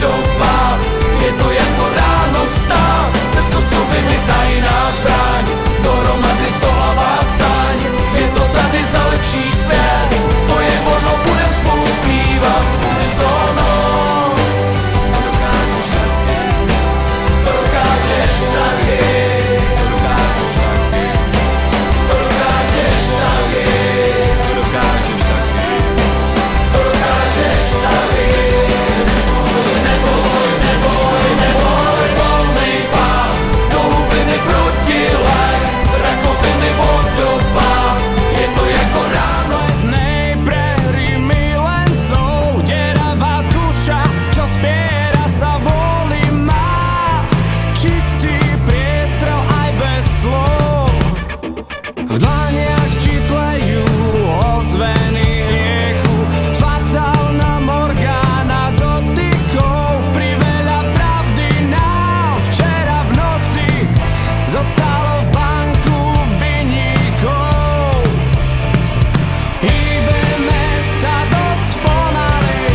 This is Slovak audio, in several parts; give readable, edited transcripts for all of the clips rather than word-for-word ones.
doba. Je to jako ráno vstát, bez kocoviny tajná zbraň, dohromady stolavá saň. Je to tady za lepší svět, to je ono, budem spolu zpívat unisono. To dokážeš taky, to dokážeš taky, to dokážeš taky, to dokážeš taky, to dokážeš taky, to dokážeš taky. Neboj, neboj, neboj, volnej pán, do hlubiny protilek, rakoviny od doba. Je to jako ráno. Pre hry milencov, deravá duša, čo spiera sa vôli má. Čistý priestrel aj bez slov, v dlaniach ti tlejú ozveny hriechu, fatálna morgána dotykov. Priveľa pravdy nám včera v noci zostalo v banku viníkov. Hýbeme sa dosť pomaly,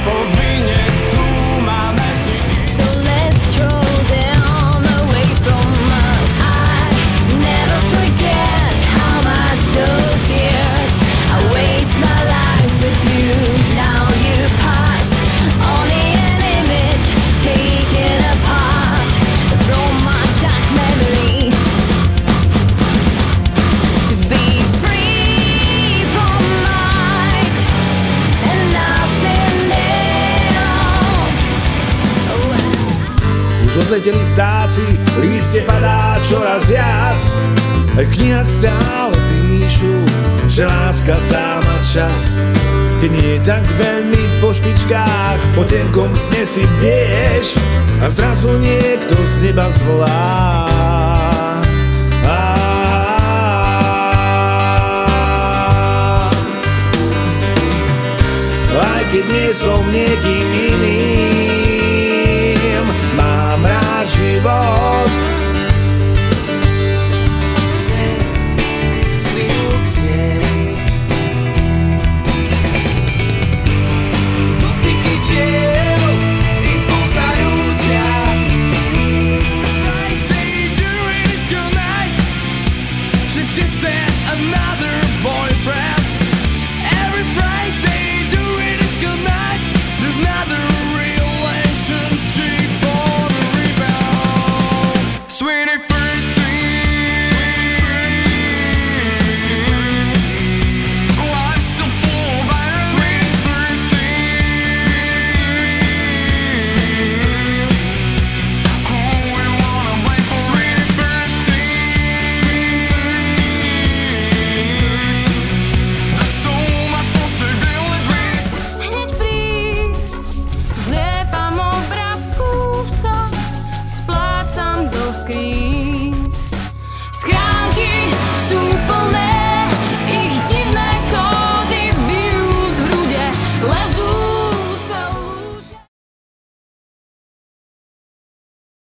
povinne skúmame si. So let's stroll down away from us. I never forget how much those years I waste my life with you. Now you pass, only an image taken apart from my dark memories. To be free from light and nothing else. Už odleteli vtáci, lístie padá čoraz viac. V knihách stále píšu, že láska tá má čas. Keď nie je tak veľmi po špičkách, po tenkom sne si bdieš a zrazu niekto z neba zvolá. Aj keď nie som niekým